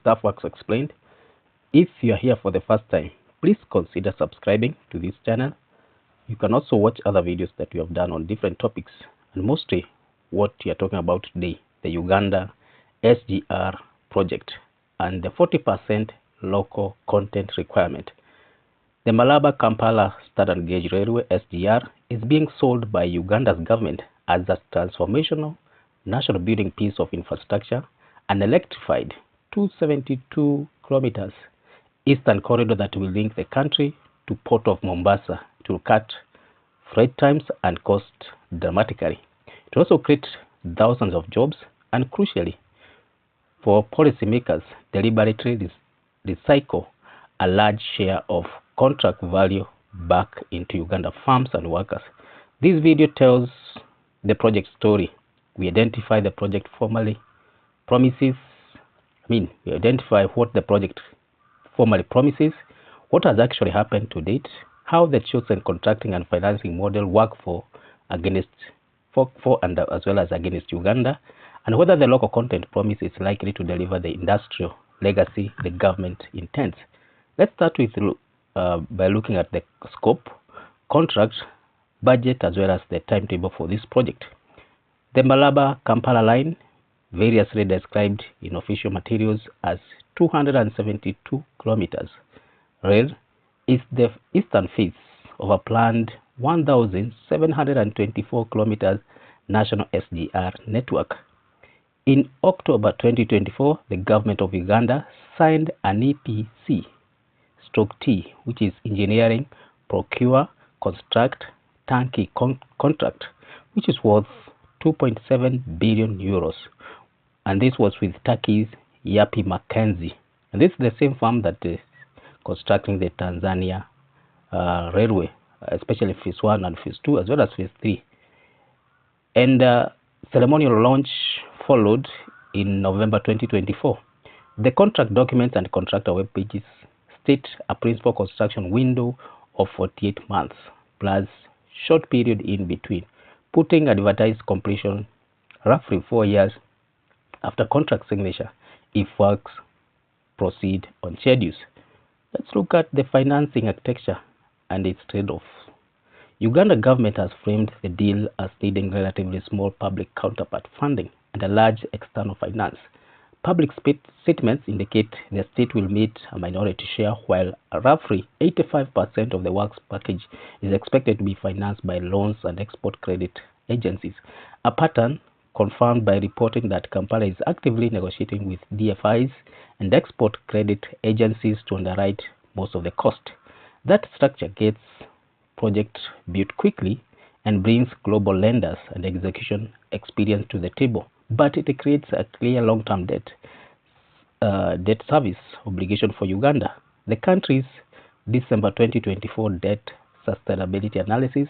Staff Works Explained. If you are here for the first time, please consider subscribing to this channel. You can also watch other videos that we have done on different topics, and mostly what we are talking about today, the Uganda Sgr project and the 40% local content requirement. The Malaba-Kampala Standard Gauge Railway Sgr is being sold by Uganda's government as a transformational national building piece of infrastructure, an electrified 272 kilometers eastern corridor that will link the country to port of Mombasa. It will cut freight times and cost dramatically. It will also create thousands of jobs and, crucially, for policymakers, deliberately recycle a large share of contract value back into Uganda farms and workers. This video tells the project story. We identify the project formally promises. We identify what the project formally promises, what has actually happened to date, how the chosen contracting and financing model work for and as well as against Uganda, and whether the local content promise is likely to deliver the industrial legacy the government intends. Let's start with by looking at the scope, contract, budget, as well as the timetable for this project. The Malaba-Kampala line, variously described in official materials as 272 kilometers rail, is the eastern phase of a planned 1,724 kilometers national SGR network. In October 2024, the government of Uganda signed an EPC/T, which is engineering, procure, construct, turnkey contract, which is worth 2.7 billion euros. And this was with Turkey's Yapi Mackenzie. And this is the same firm that is constructing the Tanzania railway, especially phase 1 and phase 2, as well as phase 3. And ceremonial launch followed in November 2024. The contract documents and contractor web pages state a principal construction window of 48 months, plus short period in between, putting advertised completion roughly 4 years after contract signature if works proceed on schedules. Let's look at the financing architecture and its trade-offs. Uganda government has framed the deal as needing relatively small public counterpart funding and a large external finance. Public statements indicate the state will meet a minority share, while roughly 85% of the works package is expected to be financed by loans and export credit agencies, a pattern confirmed by reporting that Kampala is actively negotiating with DFIs and export credit agencies to underwrite most of the cost. That structure gets project built quickly and brings global lenders and execution experience to the table, but it creates a clear long-term debt service obligation for Uganda. The country's December 2024 debt sustainability analysis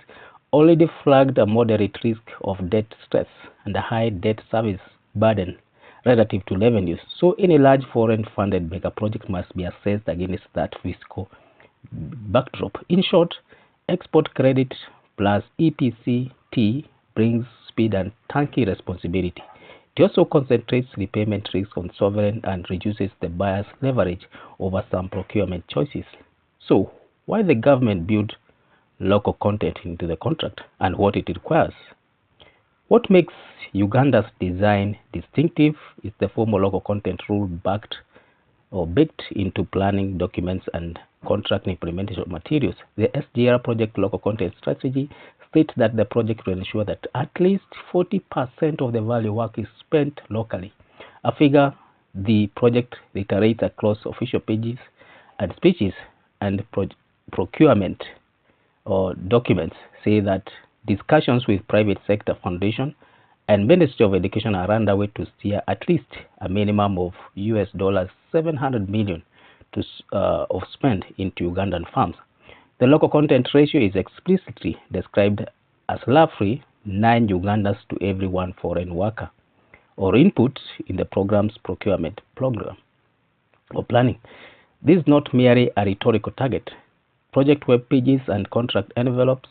already flagged a moderate risk of debt stress and a high debt service burden relative to revenues. So any large foreign funded mega project must be assessed against that fiscal backdrop. In short, export credit plus EPC-T brings speed and turnkey responsibility. It also concentrates repayment risk on sovereign and reduces the buyer's leverage over some procurement choices. So, why the government build local content into the contract and what it requires? What makes Uganda's design distinctive is the formal local content rule baked into planning documents and contract implementation materials. The SGR project local content strategy states that the project will ensure that at least 40% of the value work is spent locally, a figure the project reiterates across official pages and speeches, and procurement or documents say that discussions with private sector foundation and Ministry of Education are underway to steer at least a minimum of $700 million of spend into Ugandan farms. The local content ratio is explicitly described as roughly 9 Ugandans to every 1 foreign worker, or input in the program's procurement program or planning. This is not merely a rhetorical target. Project web pages and contract envelopes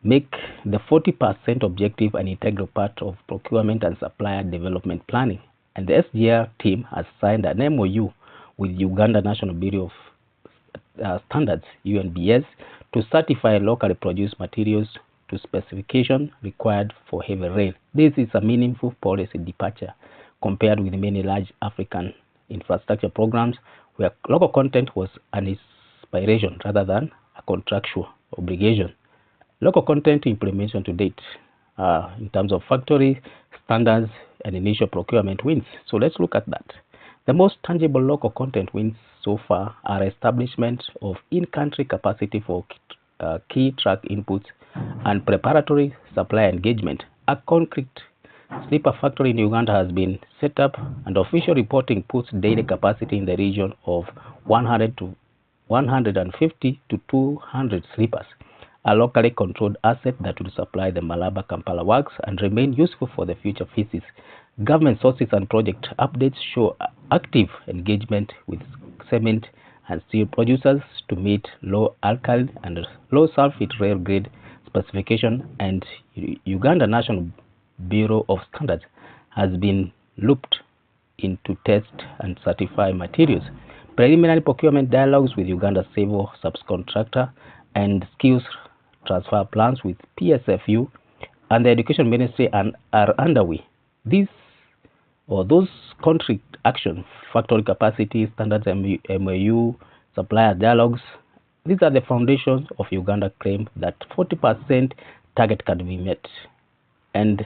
make the 40% objective an integral part of procurement and supplier development planning. and the SGR team has signed an MOU with Uganda National Bureau of Standards (UNBS) to certify locally produced materials to specification required for heavy rail. This is a meaningful policy departure compared with many large African infrastructure programs where local content was an inspiration rather than a contractual obligation. Local content implementation to date in terms of factory standards and initial procurement wins. So let's look at that. The most tangible local content wins so far are establishment of in-country capacity for key track inputs and preparatory supply engagement. A concrete sleeper factory in Uganda has been set up, and official reporting puts daily capacity in the region of 150 to 200 sleepers, a locally controlled asset that will supply the Malaba-Kampala works and remain useful for the future phases. Government sources and project updates show active engagement with cement and steel producers to meet low alkali and low sulfate rail grade specification, and Uganda National Bureau of Standards has been looped in to test and certify materials. Preliminary procurement dialogues with Uganda civil subcontractor and skills transfer plans with PSFU and the Education Ministry are underway. Those country action, factory capacity, standards MOU, supplier dialogues, these are the foundations of Uganda claim that 40% target can be met. And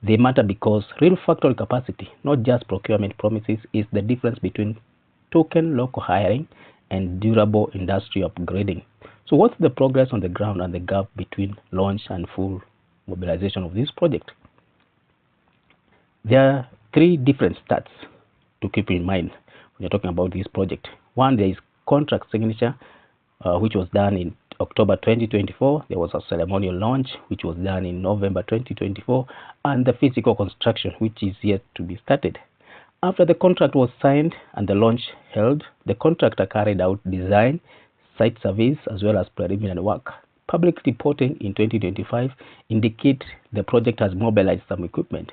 they matter because real factory capacity, not just procurement promises, is the difference between token local hiring and durable industry upgrading. So what's the progress on the ground and the gap between launch and full mobilization of this project? There are three different stats to keep in mind when you're talking about this project. One, there is contract signature, which was done in October 2024. There was a ceremonial launch, which was done in November 2024, and the physical construction, which is yet to be started. After the contract was signed and the launch held, the contractor carried out design, site surveys, as well as preliminary work. Public reporting in 2025 indicates the project has mobilized some equipment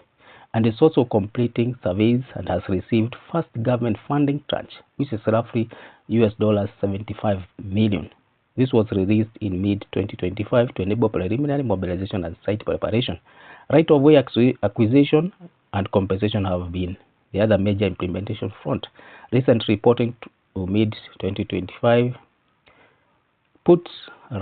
and is also completing surveys and has received first government funding tranche, which is roughly $75 million. This was released in mid-2025 to enable preliminary mobilization and site preparation. Right-of-way acquisition and compensation have been the other major implementation front. Recent reporting to mid-2025 puts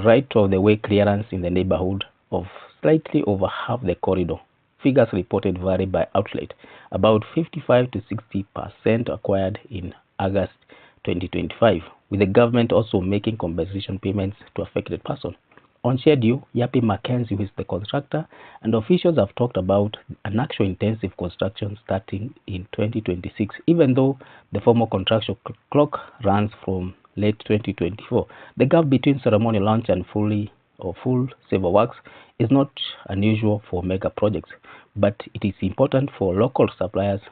right-of-the-way clearance in the neighborhood of slightly over half the corridor. Figures reported vary by outlet. About 55 to 60% acquired in August 2025, with the government also making compensation payments to affected persons. On schedule, Yapi Mackenzie, who is the constructor, and officials have talked about an actual intensive construction starting in 2026, even though the formal construction clock runs from late 2024. The gap between ceremonial launch and full civil works is not unusual for mega projects, but it is important for local suppliers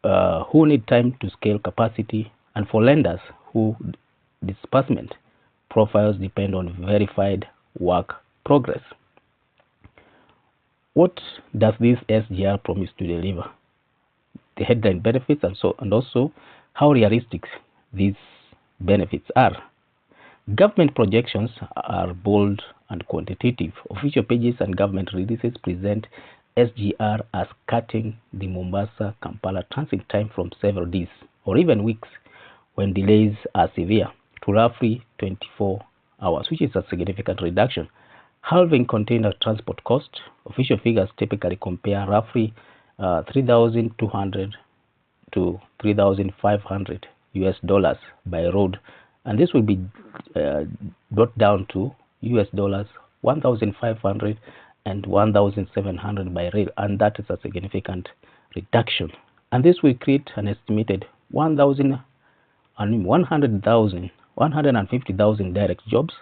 who need time to scale capacity, and for lenders who disbursement profiles depend on verified work progress. What does this SGR promise to deliver? The headline benefits and also how realistic these benefits are. Government projections are bold and quantitative. Official pages and government releases present SGR as cutting the Mombasa-Kampala transit time from several days or even weeks when delays are severe to roughly 24 hours, which is a significant reduction. Halving container transport cost. Official figures typically compare roughly $3,200 to $3,500 by road, and this will be brought down to $1,500 and $1,700 by rail, and that is a significant reduction. And this will create an estimated 150,000 direct jobs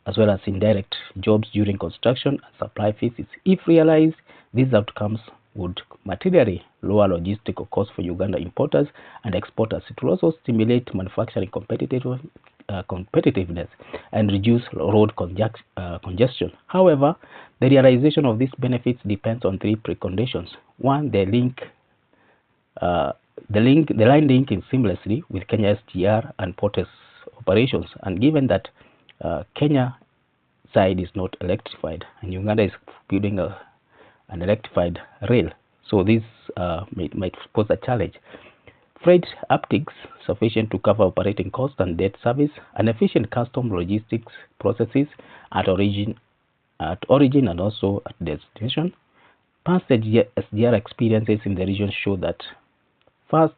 as well as indirect jobs during construction and supply phases. If realized, these outcomes would materially lower logistical costs for Uganda importers and exporters. It will also stimulate manufacturing competitiveness and reduce road congestion. However, The realization of these benefits depends on three preconditions. One, the line linking seamlessly with Kenya SGR and Port's operations, and given that Kenya side is not electrified and Uganda is building an electrified rail, so this might pose a challenge. Freight upticks sufficient to cover operating costs and debt service, and efficient custom logistics processes at origin and also at destination. Past SGR experiences in the region show that fast,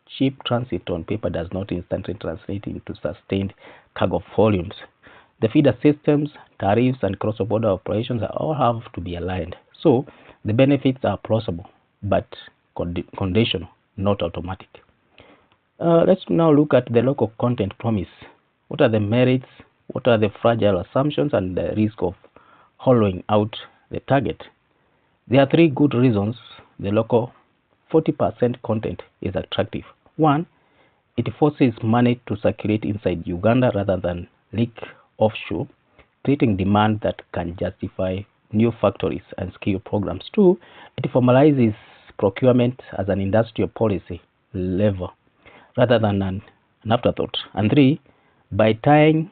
cheap transit on paper does not instantly translate into sustained cargo volumes. The feeder systems, tariffs, and cross-border operations all have to be aligned. So the benefits are plausible, but conditional, not automatic. Let's now look at the local content promise. What are the merits? What are the fragile assumptions and the risk of hollowing out the target? There are three good reasons the local 40% content is attractive. One, it forces money to circulate inside Uganda rather than leak offshore, creating demand that can justify new factories and skill programs. Two, it formalizes procurement as an industrial policy lever rather than an afterthought. And three, by tying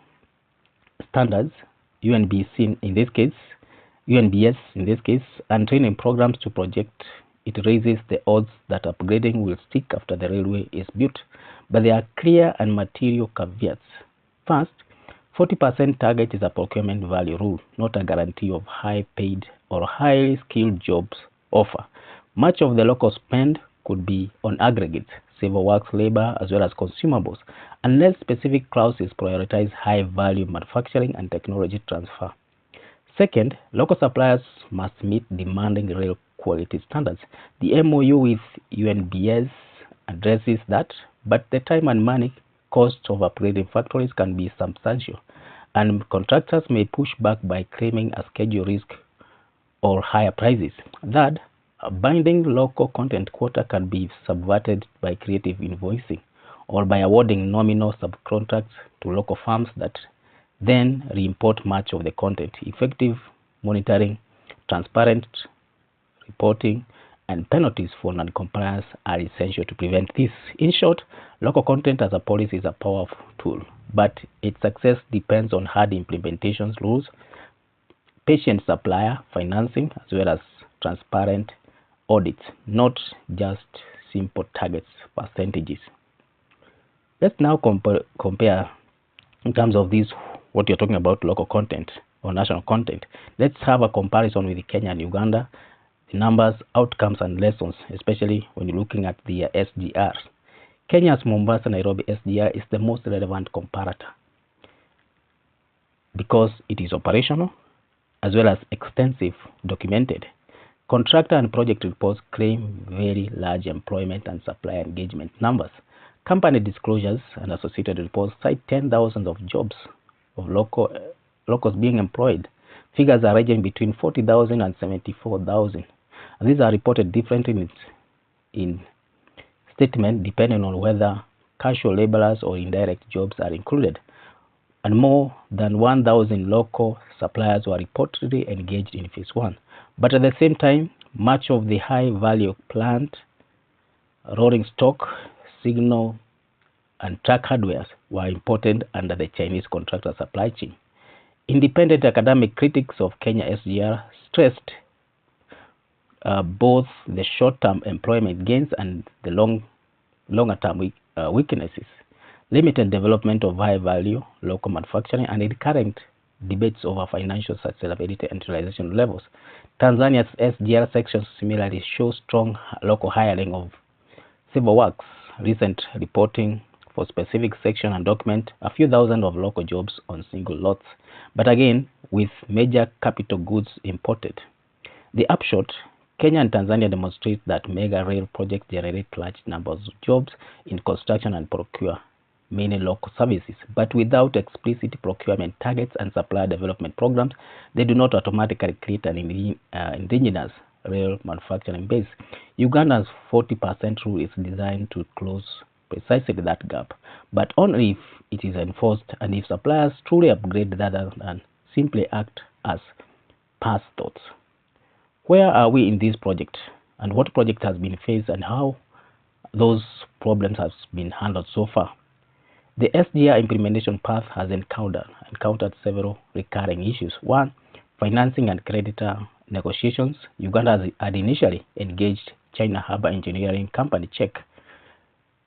standards, UNBS in this case, and training programs to project, it raises the odds that upgrading will stick after the railway is built. But there are clear and material caveats. First, 40% target is a procurement value rule, not a guarantee of high paid or highly skilled jobs offer. Much of the local spend could be on aggregates, civil works labor, as well as consumables, unless specific clauses prioritize high value manufacturing and technology transfer. Second, local suppliers must meet demanding rail quality standards. The MOU with UNBS addresses that, but the time and money cost of upgrading factories can be substantial, and contractors may push back by claiming a schedule risk or higher prices. Third, a binding local content quota can be subverted by creative invoicing or by awarding nominal subcontracts to local firms that then re-import much of the content. Effective monitoring, transparent reporting, and penalties for non-compliance are essential to prevent this. In short, local content as a policy is a powerful tool, but its success depends on hard implementation rules, patient supplier financing, as well as transparent audits, not just simple targets percentages. Let's now compare in terms of this, what you're talking about, local content or national content. Let's have a comparison with Kenya and Uganda, the numbers, outcomes, and lessons, especially when you're looking at the SGRs. Kenya's Mombasa Nairobi SGR is the most relevant comparator because it is operational as well as extensive, documented. Contractor and project reports claim very large employment and supply engagement numbers. Company disclosures and associated reports cite 10,000 of jobs of locals being employed. Figures are ranging between 40,000 and 74,000. And these are reported differently in statement depending on whether casual laborers or indirect jobs are included. And more than 1,000 local suppliers were reportedly engaged in phase 1. But at the same time, much of the high-value plant, rolling stock, signal, and track hardware were imported under the Chinese contractor supply chain. Independent academic critics of Kenya SGR stressed both the short-term employment gains and the longer-term weaknesses, limited development of high-value local manufacturing, and recurrent debates over financial sustainability and utilization levels. Tanzania's SGR section similarly shows strong local hiring of civil works. Recent reporting for specific section and document a few thousand of local jobs on single lots, but again with major capital goods imported. The upshot, Kenya and Tanzania demonstrate that mega rail projects generate large numbers of jobs in construction and procure many local services, but without explicit procurement targets and supplier development programs, they do not automatically create an indigenous rail manufacturing base. Uganda's 40% rule is designed to close precisely that gap, but only if it is enforced and if suppliers truly upgrade rather than simply act as past thoughts. Where are we in this project, and what project has been faced, and how those problems have been handled so far? The SGR implementation path has encountered several recurring issues. One, financing and creditor negotiations. Uganda had initially engaged China Harbour Engineering Company Czech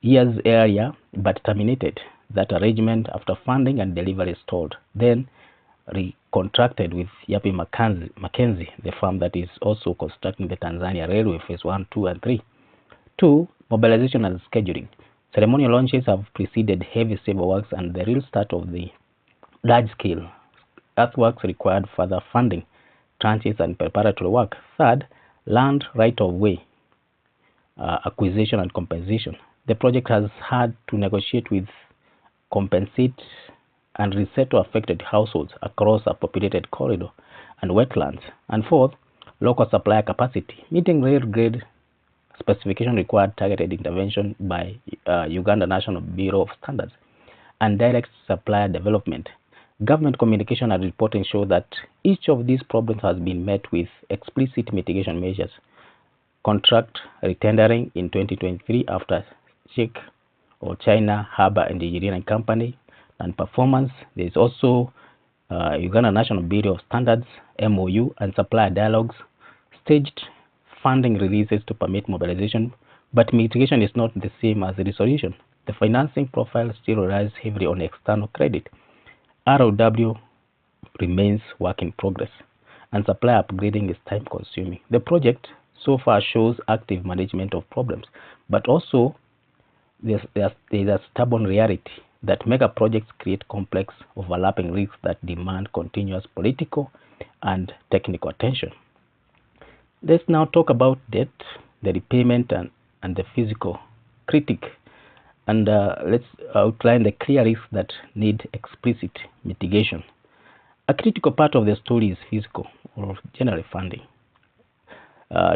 years earlier, but terminated that arrangement after funding and delivery stalled. Then recontracted with Yapi Mackenzie, the firm that is also constructing the Tanzania Railway Phase 1, 2, and 3. 2. Mobilization and scheduling. Ceremonial launches have preceded heavy civil works, and the real start of the large-scale earthworks required further funding, tranches, and preparatory work. Third, land right-of-way acquisition and compensation. The project has had to negotiate with, compensate, and resettle affected households across a populated corridor and wetlands. And fourth, local supplier capacity. Meeting rail grade specification required targeted intervention by Uganda National Bureau of Standards and direct supplier development. Government communication and reporting show that each of these problems has been met with explicit mitigation measures. Contract retendering in 2023 after Czech or China Harbour Engineering Company and performance. There is also Uganda National Bureau of Standards, MOU, and supplier dialogues, staged funding releases to permit mobilization, but mitigation is not the same as the resolution. The financing profile still relies heavily on external credit. ROW remains work in progress, and supply upgrading is time consuming. The project so far shows active management of problems, but also there's a stubborn reality that mega projects create complex overlapping risks that demand continuous political and technical attention. Let's now talk about debt, the repayment, and the physical critic. And let's outline the clear risks that need explicit mitigation. A critical part of the story is physical or general funding.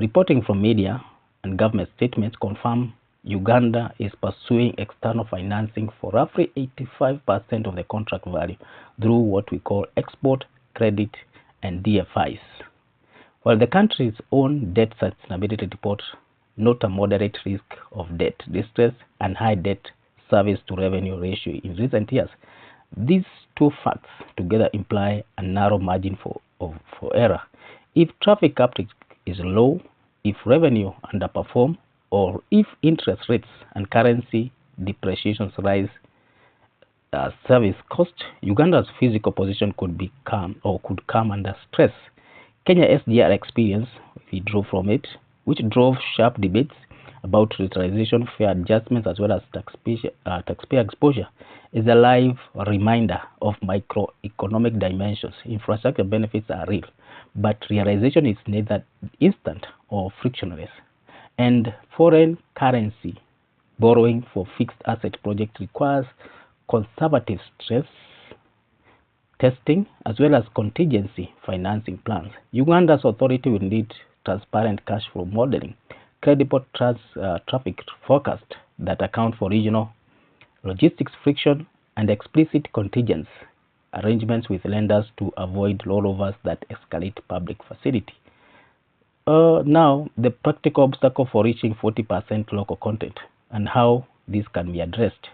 Reporting from media and government statements confirm Uganda is pursuing external financing for roughly 85% of the contract value through what we call export credit and DFIs. While the country's own debt sustainability report note a moderate risk of debt distress and high debt service to revenue ratio in recent years, these two facts together imply a narrow margin for error. If traffic uptake is low, if revenue underperform, or if interest rates and currency depreciations rise service cost, Uganda's physical position could come under stress. Kenya SGR experience, we drew from it, which drove sharp debates about reutilization, fare adjustments, as well as taxpayer exposure, is a live reminder of microeconomic dimensions. Infrastructure benefits are real, but realization is neither instant or frictionless. And foreign currency borrowing for fixed asset projects requires conservative stress testing as well as contingency financing plans. Uganda's authority will need transparent cash flow modeling, credible traffic forecasts that account for regional logistics friction, and explicit contingency arrangements with lenders to avoid rollovers that escalate public facility. Now, the practical obstacle for reaching 40% local content and how this can be addressed.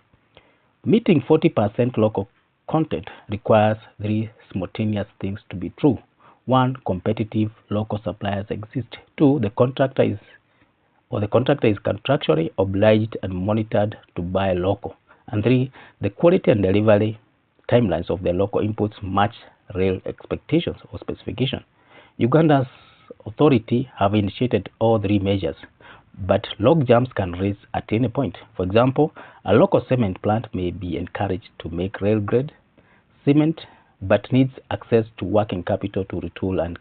Meeting 40% local content requires three simultaneous things to be true. 1, competitive local suppliers exist. 2, the contractor is contractually obliged and monitored to buy local. And 3, the quality and delivery timelines of the local inputs match real expectations or specification. Uganda's authority have initiated all three measures, but log jams can raise at any point. For example, a local cement plant may be encouraged to make rail grade cement, but needs access to working capital to retool and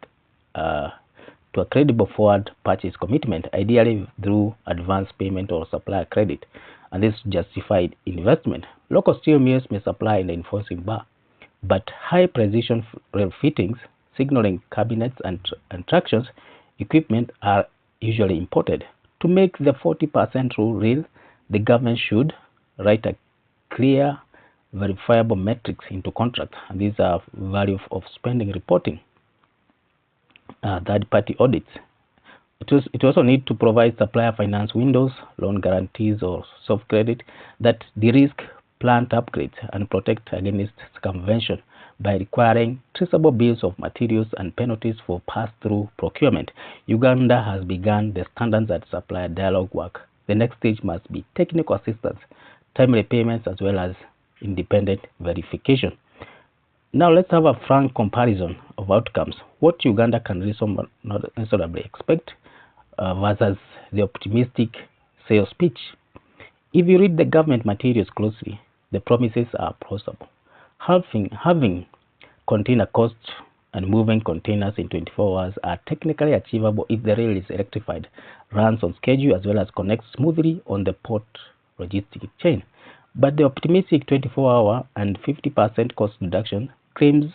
to a credible forward purchase commitment, ideally through advance payment or supplier credit, and this justified investment. Local steel mills may supply an enforcing bar, but high precision rail fittings, signaling cabinets, and tractions equipment are usually imported. To make the 40% rule real, the government should write a clear, verifiable metrics into contracts, and these are value of spending reporting. third-party audits. It also need to provide supplier finance windows, loan guarantees, or soft credit that de-risk plant upgrades and protect against circumvention by requiring traceable bills of materials and penalties for pass-through procurement. Uganda has begun the standards and supplier dialogue work. The next stage must be technical assistance, timely payments, as well as independent verification. Now let's have a frank comparison of outcomes. What Uganda can reasonably expect versus the optimistic sales pitch. If you read the government materials closely, the promises are plausible. Having container costs and moving containers in 24 hours are technically achievable if the rail is electrified, runs on schedule, as well as connects smoothly on the port logistic chain. But the optimistic 24-hour and 50% cost reduction claims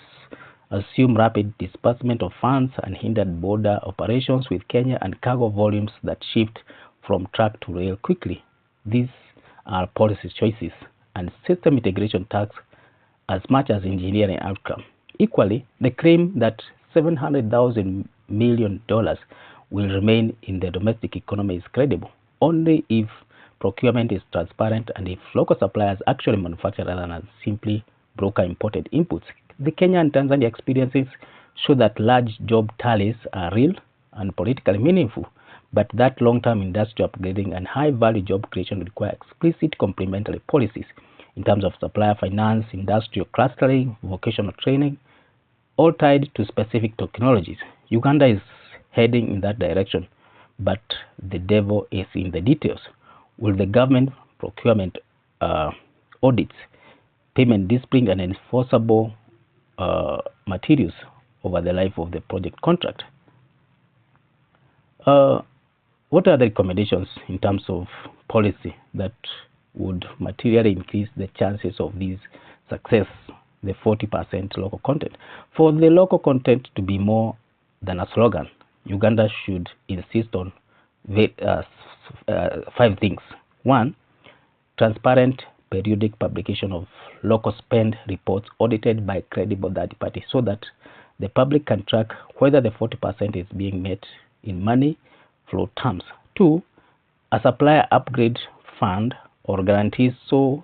assume rapid disbursement of funds and hindered border operations with Kenya and cargo volumes that shift from truck to rail quickly. These are policy choices and system integration tasks as much as engineering outcome. Equally, the claim that $700,000 million will remain in the domestic economy is credible only if procurement is transparent and if local suppliers actually manufacture rather than simply broker imported inputs. The Kenya and Tanzania experiences show that large job tallies are real and politically meaningful, but that long-term industrial upgrading and high-value job creation require explicit complementary policies in terms of supplier finance, industrial clustering, vocational training, all tied to specific technologies. Uganda is heading in that direction, but the devil is in the details. Will the government procurement audits, payment discipline, and enforceable materials over the life of the project contract? What are the recommendations in terms of policy that would materially increase the chances of this success, the 40% local content? For the local content to be more than a slogan, Uganda should insist on 5 things. 1, transparent periodic publication of local spend reports audited by credible third party so that the public can track whether the 40% is being met in money flow terms. 2, a supplier upgrade fund or guarantees so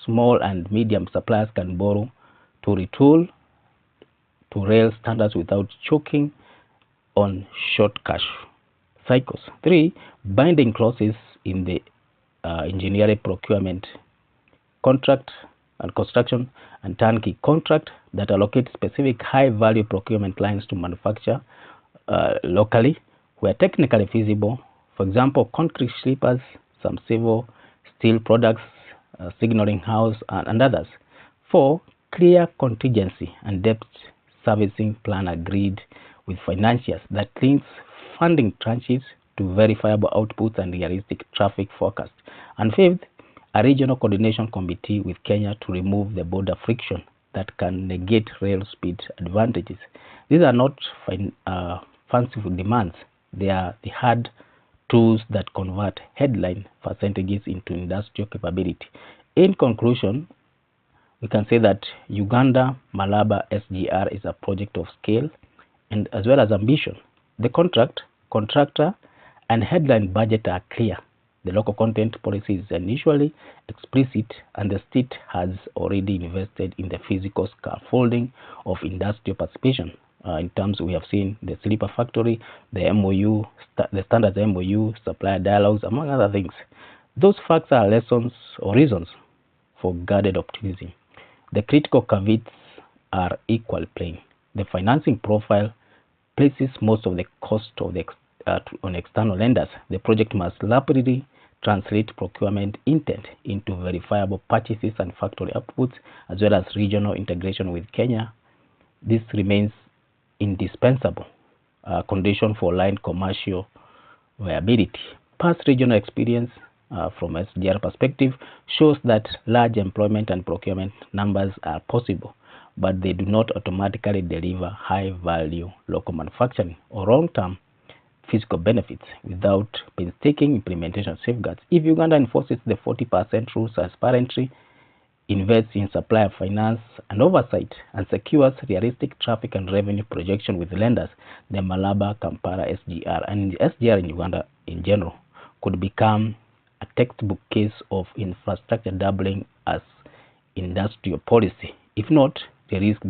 small and medium suppliers can borrow to retool to rail standards without choking on short cash cycles. 3, binding clauses in the engineering procurement contract and construction and turnkey contract that allocate specific high-value procurement lines to manufacture locally where technically feasible. For example, concrete sleepers, some civil steel products, signaling house, and others. 4, clear contingency and debt servicing plan agreed with financiers that links funding tranches to verifiable outputs and realistic traffic forecast. And 5th, a regional coordination committee with Kenya to remove the border friction that can negate rail speed advantages. These are not fanciful demands. They are the hard tools that convert headline percentages into industrial capability. In conclusion, we can say that Uganda Malaba Sgr is a project of scale and as well as ambition. The contractor, and headline budget are clear. The local content policy is initially explicit, and the state has already invested in the physical scaffolding of industrial participation. In terms, we have seen the sleeper factory, the MOU, the standards MOU, supplier dialogues, among other things. Those facts are lessons or reasons for guarded optimism. The critical caveats are equal plain. The financing profile places most of the cost of the on external lenders. The project must rapidly translate procurement intent into verifiable purchases and factory outputs, as well as regional integration with Kenya. This remains indispensable condition for line commercial viability. Past regional experience from SGR perspective shows that large employment and procurement numbers are possible, but they do not automatically deliver high value local manufacturing or long-term physical benefits without painstaking implementation safeguards. If Uganda enforces the 40% rules transparently, invests in supply finance and oversight, and secures realistic traffic and revenue projection with lenders, the Malaba Kampala SGR and SGR in Uganda in general could become a textbook case of infrastructure doubling as industrial policy. If not, the risk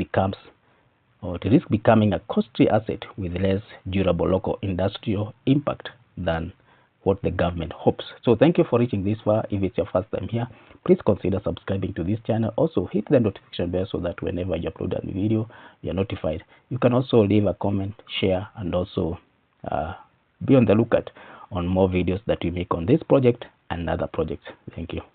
becoming a costly asset with less durable local industrial impact than what the government hopes. So thank you for reaching this far. If it's your first time here, please consider subscribing to this channel. Also hit the notification bell so that whenever you upload a new video, you're notified. You can also leave a comment, share, and also be on the lookout on more videos that we make on this project and other projects. Thank you.